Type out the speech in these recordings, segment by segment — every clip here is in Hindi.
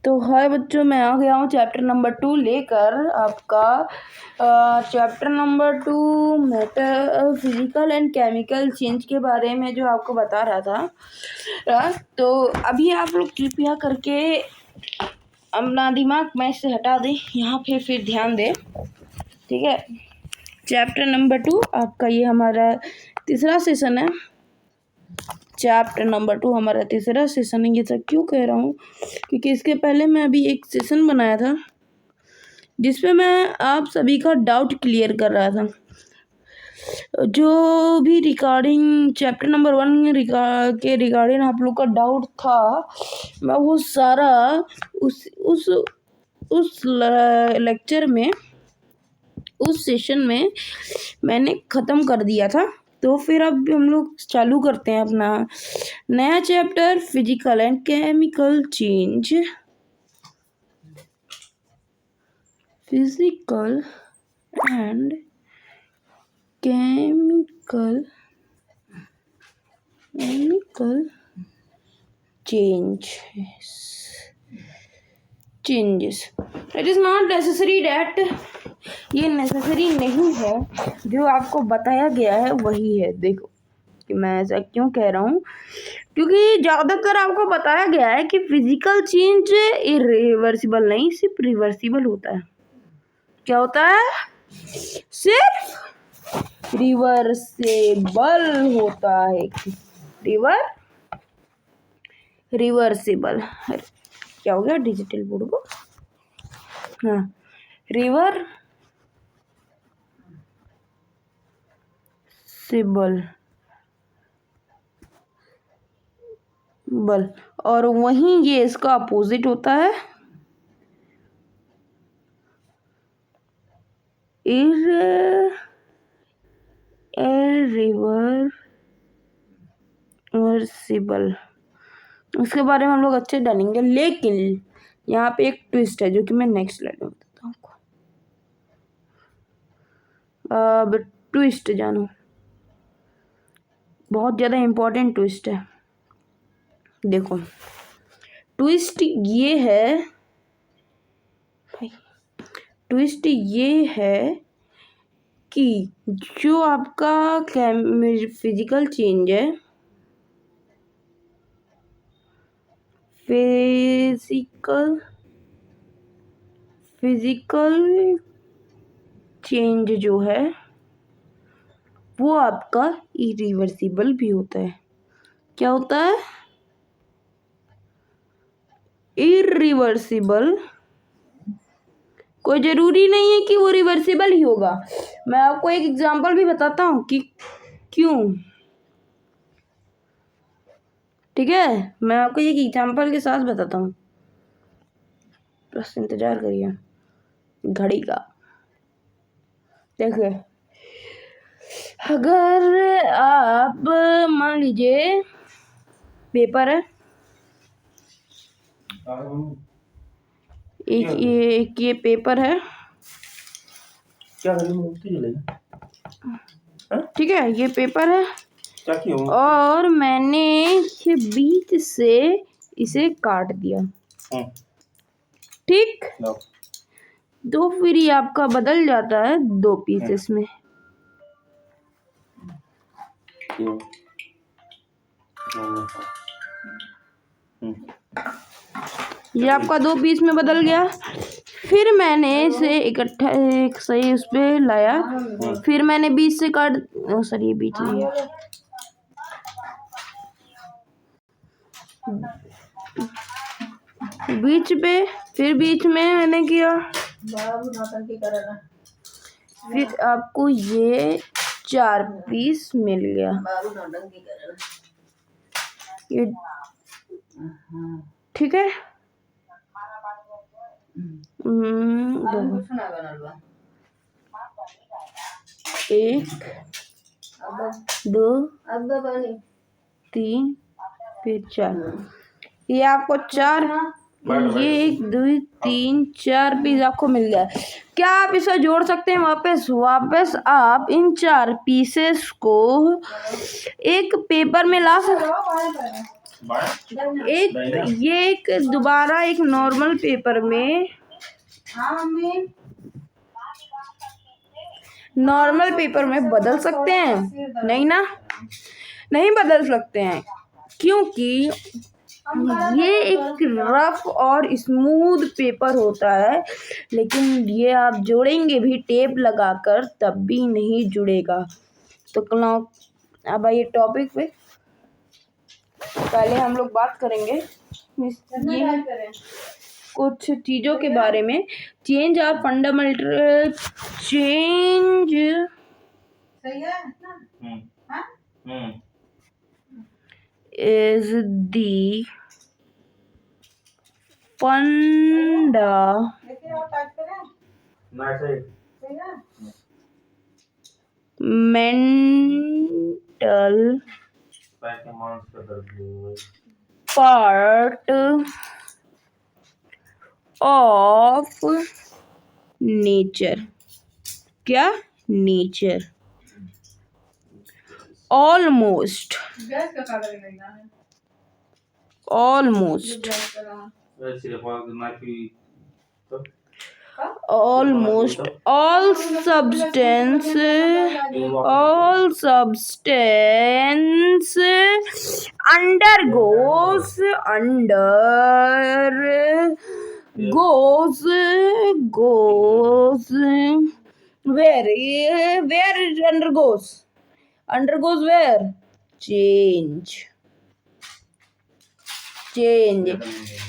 तो हाय बच्चों, मैं आ गया हूँ चैप्टर नंबर 2 लेकर आपका। Chapter number 2 matter physical and chemical change के बारे में जो आपको बता रहा था। तो अभी आप लोग कृपया करके अपना दिमाग मैच से हटा दें, यहाँ पे फिर ध्यान दें, ठीक है। चैप्टर नंबर 2 आपका ये हमारा तीसरा सेशन है। चैप्टर नंबर 2 हमारा तीसरा सेशन है। ये सब क्यों कह रहा हूँ, क्योंकि इसके पहले मैं अभी एक सेशन बनाया था जिसपे मैं आप सभी का डाउट क्लियर कर रहा था। जो भी रिगार्डिंग चैप्टर नंबर 1 के रिगार्डिंग आप लोग का डाउट था, मैं वो सारा उस लेक्चर में, उस सेशन में मैंने ख़त्म कर दिया था। तो फिर अब हम लोग चालू करते हैं अपना नया chapter, physical and chemical change. Physical and chemical changes. It is not necessary that, ये नेसेसरी नहीं है, जो आपको बताया गया है वही है। देखो कि मैं ऐसा क्यों कह रहा हूँ, क्योंकि ज़्यादातर आपको बताया गया है कि फिजिकल चेंज इरिवर्सिबल नहीं, सिर्फ रिवर्सिबल होता है। क्या होता है? सिर्फ रिवर्सेबल होता है। रिवर्सिबल क्या हो गया डिजिटल बोर्ड को? हाँ, रिवर्सिबल। और वहीं ये इसका अपोजिट होता है, इरिवर्सिबल। उसके बारे में हम लोग अच्छे जानेंगे, लेकिन यहाँ पे एक ट्विस्ट है जो कि मैं नेक्स्ट स्लाइड में बताता हूँ आपको। अब ट्विस्ट जानो, बहुत ज़्यादा इम्पोर्टेंट ट्विस्ट है। देखो ट्विस्ट ये है कि जो आपका फिजिकल चेंज है, फिजिकल चेंज जो है वो आपका इरिवर्सिबल भी होता है। क्या होता है? इरिवर्सिबल। कोई ज़रूरी नहीं है कि वो रिवर्सिबल ही होगा। मैं आपको एक एग्जांपल भी बताता हूँ कि क्यों, ठीक है। मैं आपको एक एग्जांपल के साथ बताता हूँ, बस इंतज़ार करिए घड़ी का। देखिए, अगर आप मान लीजिए पेपर है, एक ये पेपर है, ठीक है। ये पेपर है और मैंने ये बीच से इसे काट दिया, ठीक। तो फिर ये आपका बदल जाता है 2 पीसेस में। ये आपका 2 पीस में बदल गया। फिर मैंने इसे इकट्ठा एक सही उस पे लाया, फिर मैंने बीच से काट, सर ये बीच नहीं है, बीच पे, फिर बीच में मैंने किया, फिर आपको ये 4 पीस मिल गया। ये ठीक है। 1 2 3 फिर 4। ये आपको 4, ये 1 2 3 4 पीस आपको मिल गया। क्या आप इसे जोड़ सकते हैं वापस आप इन 4 पीसेस को एक पेपर में ला सकते, एक दोबारा एक नॉर्मल पेपर में बदल सकते हैं? नहीं ना, नहीं बदल सकते हैं, क्योंकि ये एक रफ और स्मूथ पेपर होता है, लेकिन ये आप जोड़ेंगे भी टेप लगाकर तब भी नहीं जुड़ेगा। तो अब आइए टॉपिक पे। पहले हम लोग बात करेंगे ये कुछ चीज़ों के बारे में। Change are fundamental change is the fundamental part of nature। क्या? Nature. Almost all substance undergoes where it undergoes where? change।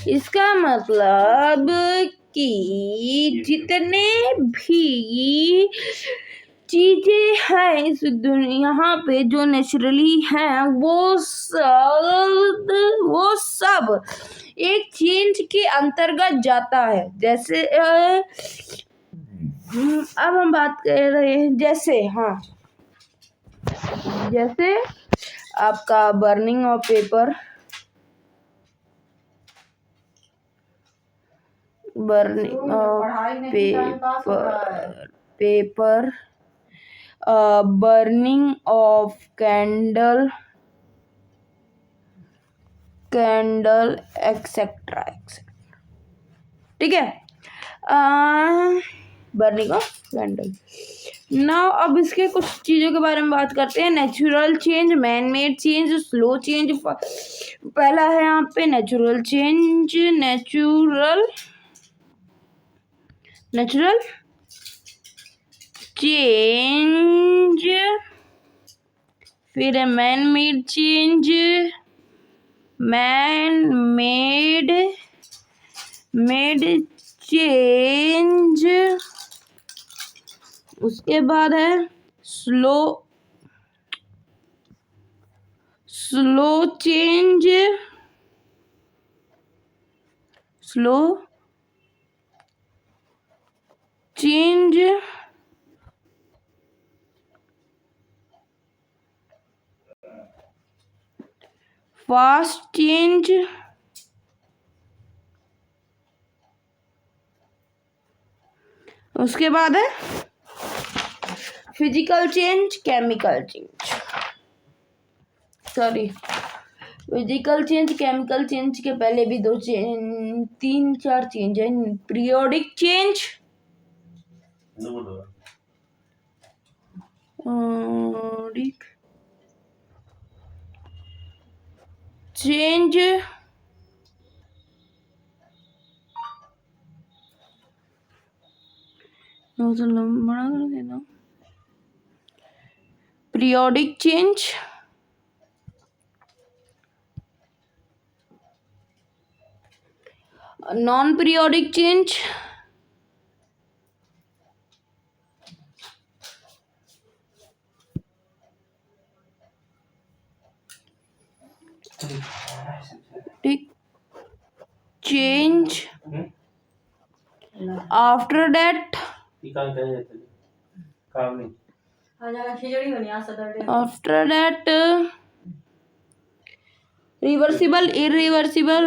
इसका मतलब कि जितने भी चीजें हैं इस दुनिया यहाँ पे जो नेचुरली हैं वो सब एक चेंज के अंतर्गत जाता है। जैसे अब हम बात कर रहे हैं जैसे आपका burning of paper, burning of candle etcetera. ठीक है, बर्निंग ऑफ कैंडल। नाउ अब इसके कुछ चीज़ों के बारे में बात करते हैं। Natural change, man made change, slow change. पहला है यहाँ पे नेचुरल चेंज। नेचुरल चेंज, फिर है मैन मेड चेंज, चेंज। उसके बाद है स्लो चेंज, फास्ट चेंज, उसके बाद है physical change, chemical change. Physical change, chemical change के पहले भी 3-4 चेंज है। पीरियोडिक चेंज, बड़ा कर देना। Periodic change, non periodic change, change. After that reversible, irreversible,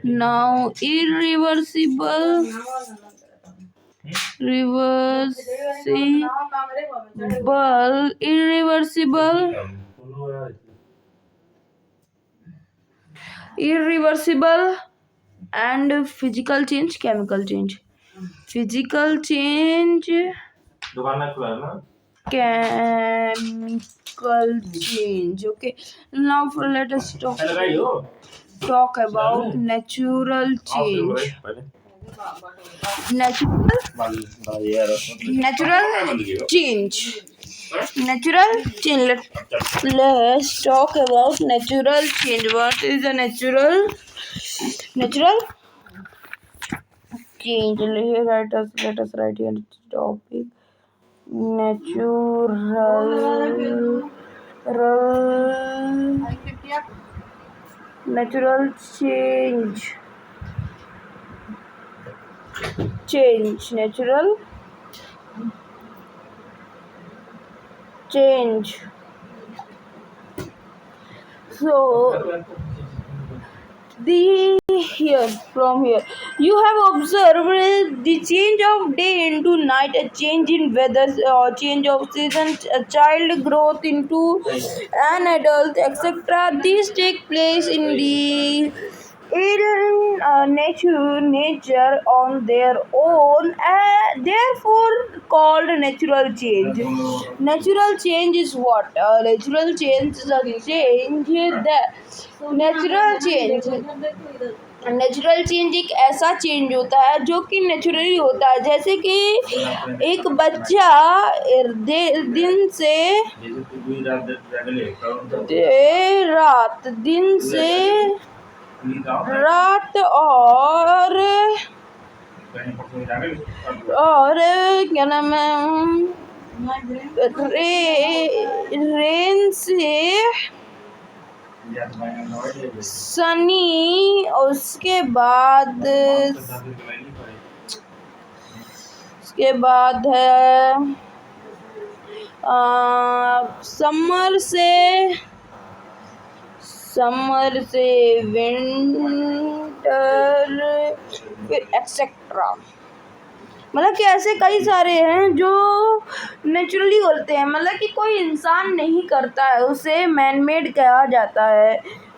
now irreversible, irreversible and physical change, chemical change. Physical change, chemical change. Okay, now let us talk about natural change. Natural change. Natural change. Let's talk about natural change. What is a natural change? Let us write here topic. Natural change. Natural change. So from here you have observed the change of day into night, a change in weather, change of season, a child growth into an adult, etc. These take place in nature on their own, therefore called natural change. Natural change is what? Natural change is a change that natural change एक ऐसा चेंज होता है जो कि नेचुरली होता है, जैसे कि एक बच्चा दिन से रात और क्या नाम है रेन से सनी, उसके बाद है समर से विंटर, फिर एक्सेट्रा। मतलब कि ऐसे कई सारे हैं जो नेचुरली होते हैं, मतलब कि कोई इंसान नहीं करता है, उसे मैन मेड कहा जाता है।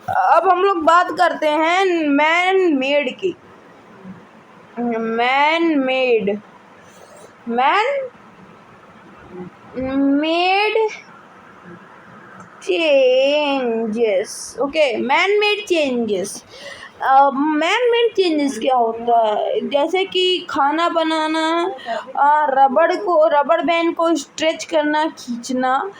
अब हम लोग बात करते हैं मैन मेड की। Man made changes. Okay, man made changes. Man made changes क्या होता है? जैसे कि खाना बनाना, रबड़ बैंड को स्ट्रेच करना, खींचना,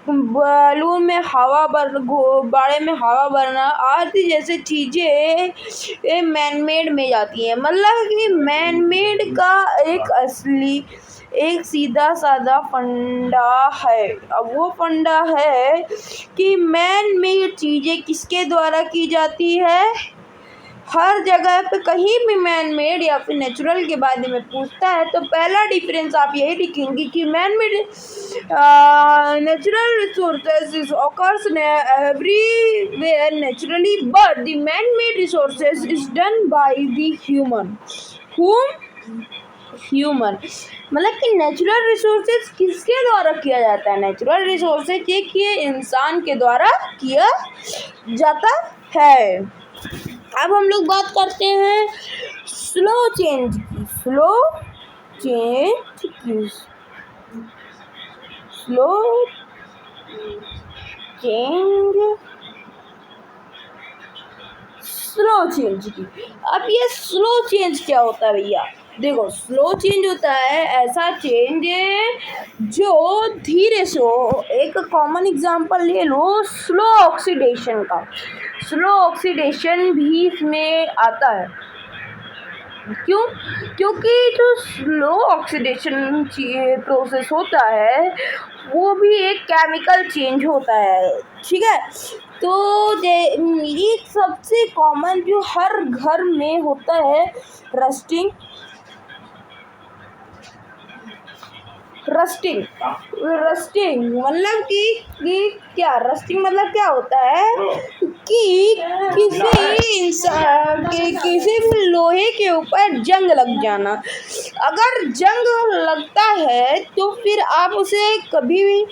बैलून में गुब्बारे में हवा भरना आदि जैसे चीजें मैन मेड में जाती हैं। मतलब कि मैन मेड का एक सीधा साधा फंडा है। अब वो फंडा है कि मैन मेड चीजें किसके द्वारा की जाती है। हर जगह पे कहीं भी मैन मेड या फिर नेचुरल के बारे में पूछता है तो पहला डिफरेंस आप यही लिखेंगे कि man made natural resources occurs everywhere naturally, but the man made resources is done by the human. मतलब कि नेचुरल रिसोर्सेज किसके द्वारा किया जाता है? नेचुरल रिसोर्सेज ये इंसान के द्वारा किया जाता है। अब हम लोग बात करते हैं स्लो चेंज की। स्लो चेंज की। अब ये स्लो चेंज क्या होता है भैया? देखो, स्लो चेंज होता है ऐसा चेंज जो धीरे से हो। एक कॉमन एग्जांपल ले लो स्लो ऑक्सीडेशन का। स्लो ऑक्सीडेशन भी इसमें आता है। क्यों? क्योंकि जो स्लो ऑक्सीडेशन प्रोसेस होता है वो भी एक केमिकल चेंज होता है, ठीक है। तो एक सबसे कॉमन जो हर घर में होता है रस्टिंग मतलब कि क्या रस्टिंग मतलब क्या होता है कि किसी भी लोहे के ऊपर जंग लग जाना। अगर जंग लगता है तो फिर आप उसे कभी भी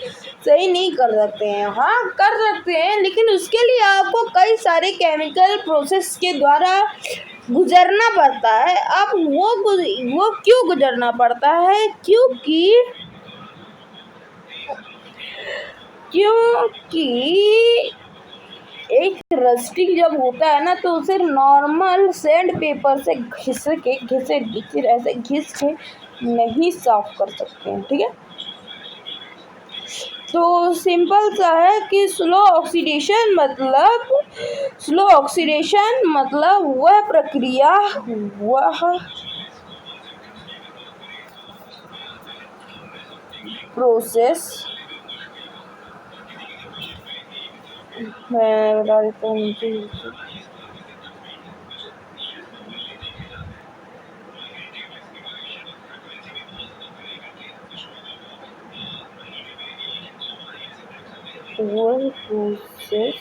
सही नहीं कर सकते हैं। हाँ, कर सकते हैं, लेकिन उसके लिए आपको कई सारे केमिकल प्रोसेस के द्वारा गुजरना पड़ता है। अब वो क्यों गुजरना पड़ता है? क्योंकि एक रस्टिंग जब होता है ना, तो उसे नॉर्मल सैंड पेपर से घिस के नहीं साफ कर सकते हैं। ठीक है, तो सिंपल सा है कि स्लो ऑक्सीडेशन मतलब वह प्रक्रिया, वह प्रोसेस, मैं बता देता हूँ मुझे। वह प्रोसेस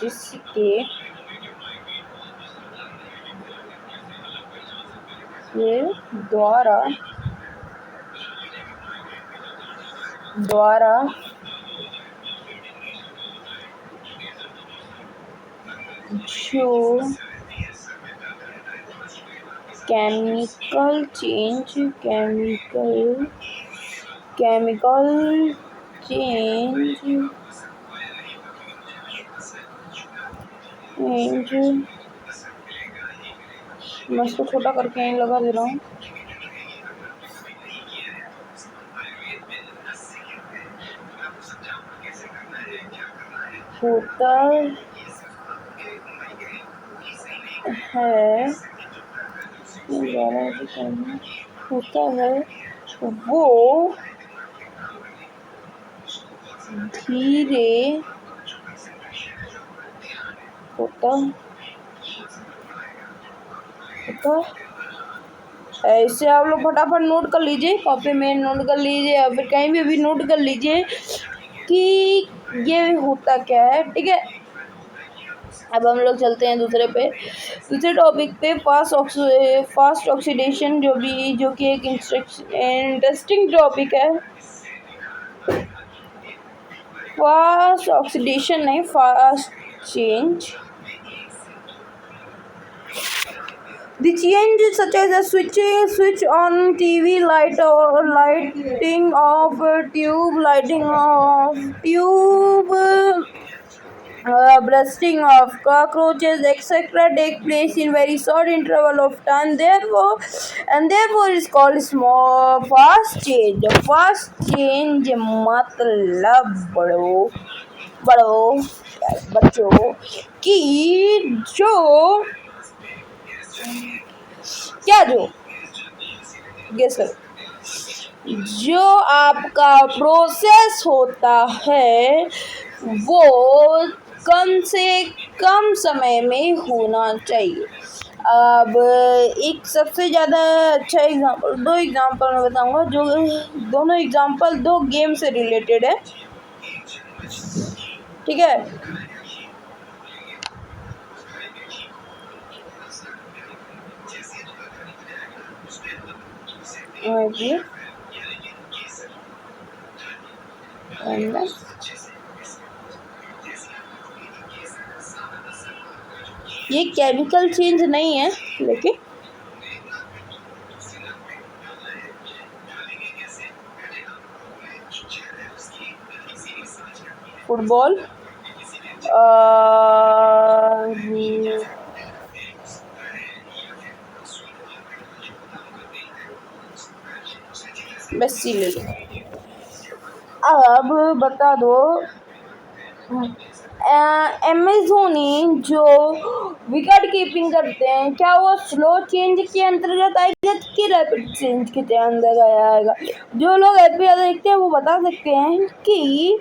जिसके द्वारा जो केमिकल चेंज मैं इसको छोटा करके यहीं लगा दे रहा हूँ। होता है वो धीरे होता ऐसे आप लोग फटाफट नोट कर लीजिए, कॉपी में नोट कर लीजिए या फिर कहीं भी नोट कर लीजिए कि ये होता क्या है। ठीक है, अब हम लोग चलते हैं दूसरे टॉपिक पे, फास्ट ऑक्सीडेशन, जो कि एक इंटरेस्टिंग टॉपिक है। फास्ट ऑक्सीडेशन नहीं, fast change. The change such as a switch on TV light or lighting of tube, bursting of cockroaches, etc. take place in very short interval of time. Therefore is called small fast change. Fast change मतलब बच्चों की गेस करो, जो आपका प्रोसेस होता है वो कम से कम समय में होना चाहिए। अब एक सबसे ज़्यादा अच्छा एग्जांपल, 2 एग्जांपल मैं बताऊंगा, जो दोनों एग्जांपल 2 गेम से रिलेटेड है। ठीक है, ये केमिकल चेंज नहीं है, लेकिन फुटबॉल मेसी ले लो। अब बता दो, MS धोनी जो विकेट कीपिंग करते हैं, क्या वो स्लो चेंज के अंतर्गत आएगा कि रैपिड चेंज के अंदर आएगा? जो लोग IPL देखते हैं वो बता सकते हैं कि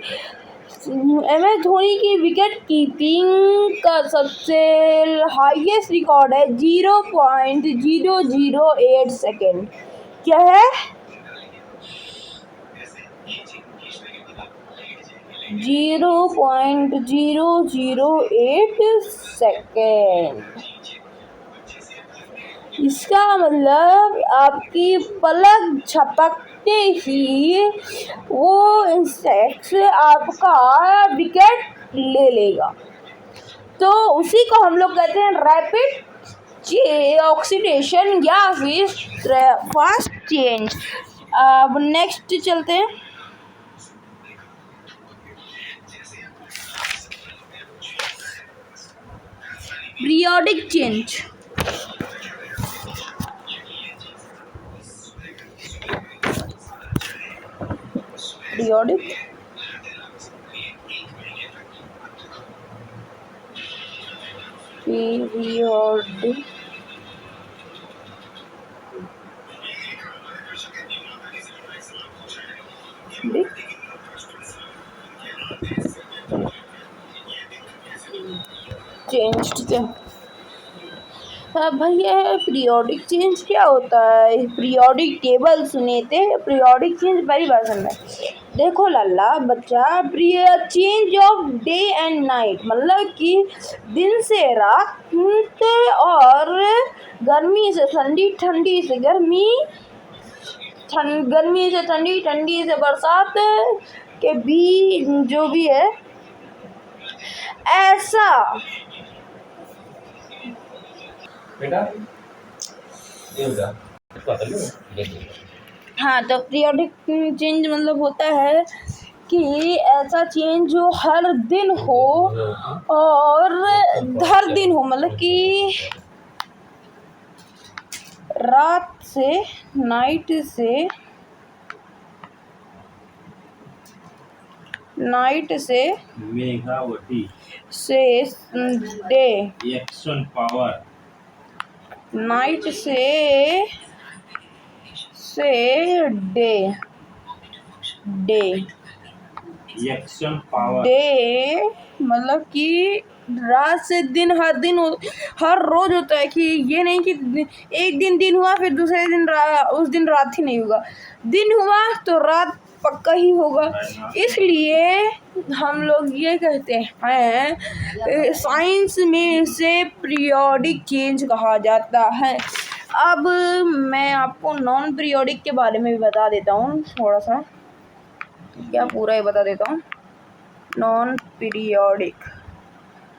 MS धोनी की विकेट कीपिंग का सबसे हाईएस्ट रिकॉर्ड है 0.008 सेकेंड। क्या है? 0.008 सेकेंड। इसका मतलब आपकी पलक झपकते ही वो इंसेक्ट आपका विकेट ले लेगा। तो उसी को हम लोग कहते हैं रैपिड ऑक्सीडेशन या फिर फास्ट चेंज। अब नेक्स्ट चलते हैं। Periodic change. Periodic change. अब भैया पीरियोडिक चेंज क्या होता है? पीरियोडिक टेबल सुने थे, पीरियोडिक चेंज पहली बार सुनना है। देखो लल्ला बच्चा, change of day and night मतलब कि दिन से रात और गर्मी से ठंडी, ठंडी से गर्मी, गर्मी से ठंडी, ठंडी से बरसात के बीच जो भी है ऐसा। हाँ, तो पीरियोडिक चेंज मतलब होता है कि ऐसा चेंज जो हर दिन हो और हर दिन हो, मतलब कि रात से नाइट से मेघावती से डे, एक्शन पावर नाइट से डे, एक्शन पावर डे मतलब कि रात से दिन, हर दिन हर रोज होता है। कि ये नहीं कि एक दिन हुआ फिर दूसरे दिन उस दिन रात ही नहीं होगा, दिन हुआ तो रात पक्का ही होगा। इसलिए हम लोग ये कहते हैं साइंस में इसे पीरियोडिक चेंज कहा जाता है। अब मैं आपको नॉन पीरियोडिक के बारे में भी बता देता हूँ थोड़ा सा, क्या पूरा ही बता देता हूँ। नॉन पीरियोडिक,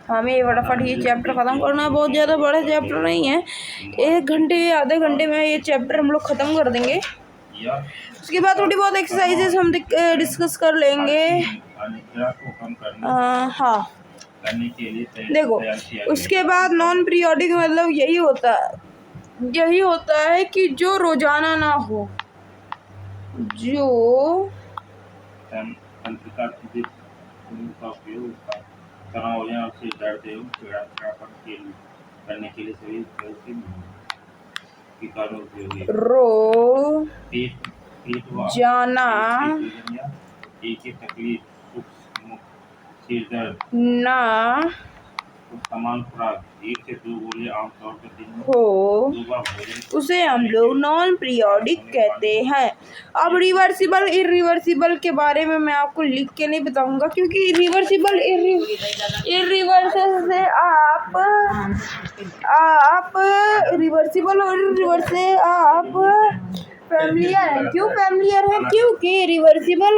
हमें फटाफट ये चैप्टर ख़त्म करना है। बहुत ज़्यादा बड़ा चैप्टर नहीं है, 1 घंटे आधे घंटे में ये चैप्टर हम लोग ख़त्म कर देंगे। उसके बाद थोड़ी बहुत एक्सरसाइजेस हम डिस्कस कर लेंगे। हाँ, देखो उसके बाद नॉन पीरियोडिक मतलब यही होता है कि जो रोजाना ना हो, जो रोजाना ना समान खुराक 1 से 2 गोली आमतौर पर दिन में हो, 2 बार भोजन, उसे हम लोग नॉन पीरियोडिक कहते हैं। अब रिवर्सिबल इरिवर्सिबल के बारे में मैं आपको लिख के नहीं बताऊंगा, क्योंकि रिवर्सिबल इरिवर्सिबल से आप रिवर्सिबल और इरिवर्सिबल से आप फैमिलियर है। क्यों फैमिलियर है? क्योंकि रिवर्सिबल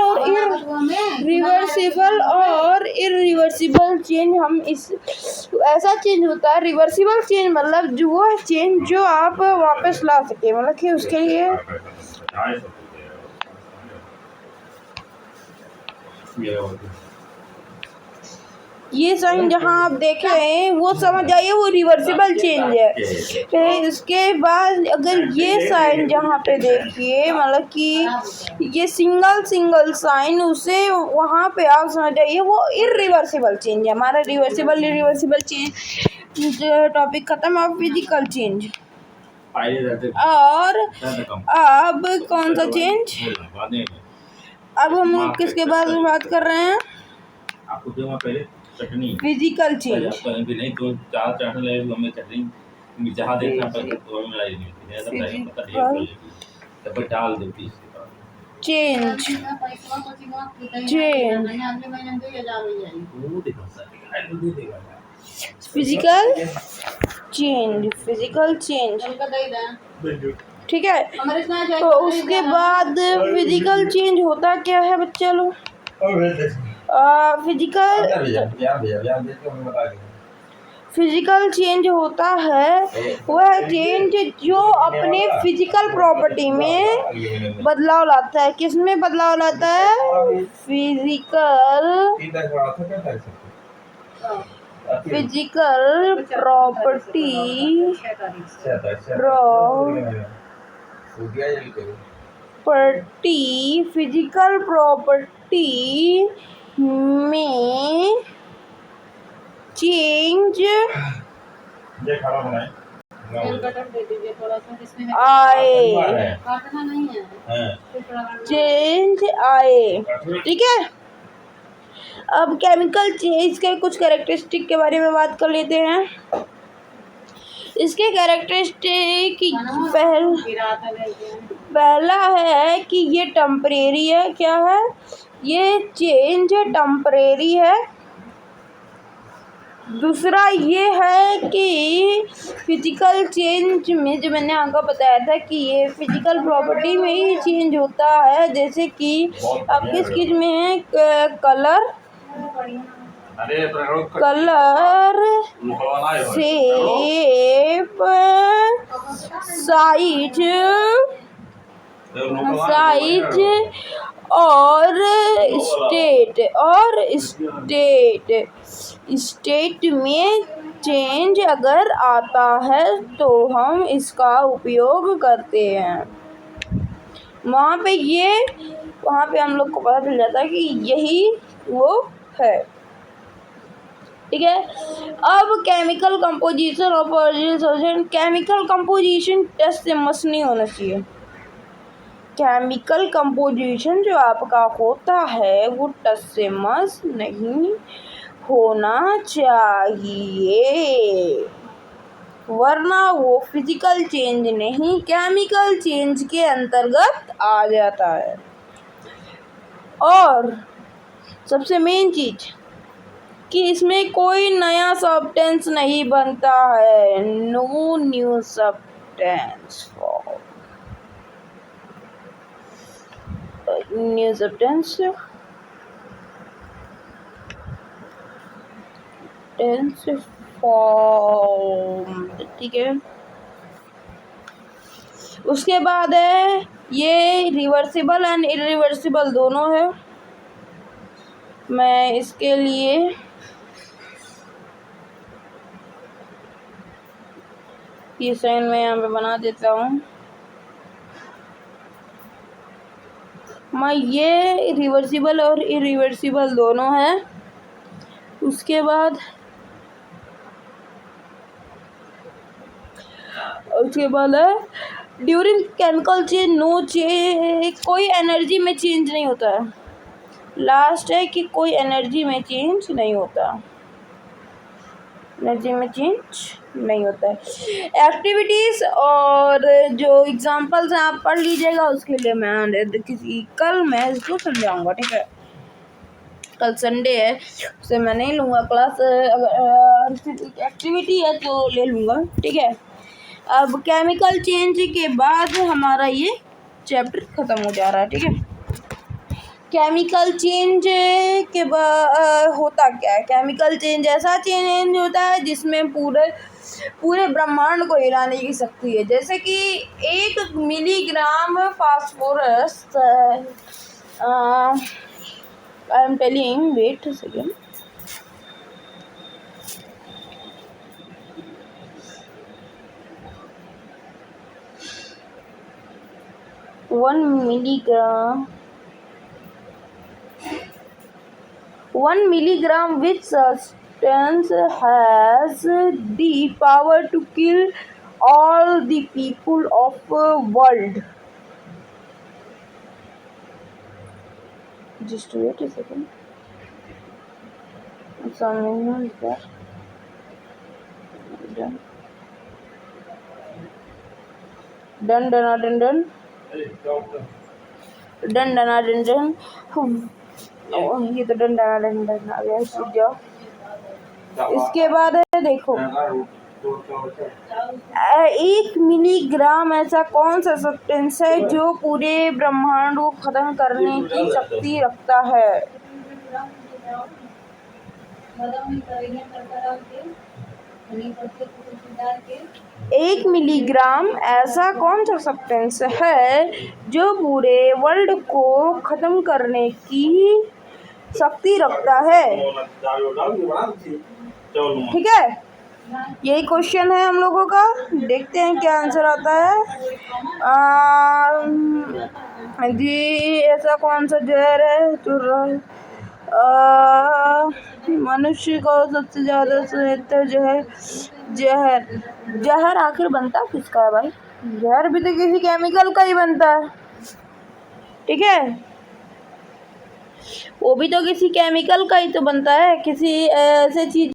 और इरिवर्सिबल चेंज हम ऐसा चेंज होता है। रिवर्सिबल चेंज मतलब जो वो चेंज जो आप वापस ला सके, मतलब कि उसके लिए ये साइन जहाँ आप देख रहे हैं वो समझ जाइए वो रिवर्सिबल चेंज है। फिर उसके बाद अगर ये साइन जहाँ पे देखिए, मतलब कि ये सिंगल साइन, उसे वहाँ पे आप समझ जाइए वो इरिवर्सिबल चेंज है। हमारा रिवर्सिबल इरिवर्सिबल चेंज टॉपिक खत्म। अब फिजिकल चेंज। और अब कौन सा चेंज? अब हम किसके बारे में बात कर रहे हैं? आपको जो मैं पहले चटनी फिजिकल चेंज नहीं तो 4 चटनी ले लो, हमें चटनी जहाँ देखना पड़ता तो हमें लाई नहीं है, ऐसा पता नहीं तब डाल दो पीस के बाद चेंज चेंज फिजिकल चेंज ठीक है। तो उसके बाद फिजिकल चेंज होता क्या है बच्चा लोग? फिजिकल चेंज होता है वह चेंज जो अपने फिजिकल प्रॉपर्टी में बदलाव लाता है। किस में बदलाव लाता है? फिजिकल प्रॉपर्टी में चेंज आए ठीक है। अब केमिकल चेंज के कुछ कैरेक्टरिस्टिक के बारे में बात कर लेते हैं। इसके कैरेक्टरिस्टिक पहला है कि ये टेम्परेरी है। क्या है? ये चेंज टेम्परेरी है। दूसरा ये है कि फिजिकल चेंज में जो मैंने आपको बताया था कि ये फिजिकल प्रॉपर्टी में ही चेंज होता है। जैसे कि अब किस चीज में है? कलर शेप साइज और स्टेट में चेंज अगर आता है तो हम इसका उपयोग करते हैं। वहाँ पे हम लोग को पता चल जाता है कि यही वो है ठीक है। अब केमिकल कंपोजिशन और केमिकल कंपोजिशन टेस्ट से मस्त नहीं होना चाहिए। केमिकल कंपोजिशन जो आपका होता है वो टच से मस नहीं होना चाहिए, वरना वो फिजिकल चेंज नहीं केमिकल चेंज के अंतर्गत आ जाता है। और सबसे मेन चीज कि इसमें कोई नया सब्सटेंस नहीं बनता है। नो न्यू सब्सटेंस फॉर्म ठीक है। उसके बाद है ये रिवर्सिबल एंड इरिवर्सिबल दोनों है। मैं इसके लिए ये साइन मैं यहाँ पे बना देता हूँ। मैं ये रिवर्सिबल और इरिवर्सिबल दोनों है। उसके बाद है ड्यूरिंग केमिकल चेंज कोई एनर्जी में चेंज नहीं होता है। लास्ट है कि कोई एनर्जी में चेंज नहीं होता है। एक्टिविटीज और जो एग्जांपल्स हैं आप पढ़ लीजिएगा। उसके लिए कल मैं इसको समझाऊंगा ठीक है। कल संडे है उससे मैं नहीं लूँगा क्लास। अगर एक्टिविटी है तो ले लूँगा ठीक है। अब केमिकल चेंज के बाद हमारा ये चैप्टर ख़त्म हो जा रहा है ठीक है। केमिकल चेंज के बाद होता क्या है? केमिकल चेंज ऐसा चेंज होता है जिसमें पूरे ब्रह्मांड को हिलाने की शक्ति है। जैसे कि 1 milligram phosphorus I am telling wait second 1 milligram which substance has the power to kill all the people of world. Just wait a second. Something is there. Done. Done डना डन डन। ये तो डन डना डन डन आ गया, सूझ जाओ। इसके बाद है देखो, 1 मिलीग्राम ऐसा कौन सा सब्सटेंस है जो पूरे ब्रह्मांड को खत्म करने की शक्ति रखता है? 1 मिलीग्राम ऐसा कौन सा सब्सटेंस है जो पूरे वर्ल्ड को खत्म करने की शक्ति रखता है? ठीक है, यही क्वेश्चन है हम लोगों का। देखते हैं क्या आंसर आता है। जी, ऐसा कौन सा जहर है जो मनुष्य को सबसे ज्यादा सहता जहर आखिर बनता किसका है भाई? जहर भी तो किसी केमिकल का ही बनता है, ठीक है, वो भी तो किसी केमिकल का ही तो बनता है, किसी ऐसे चीज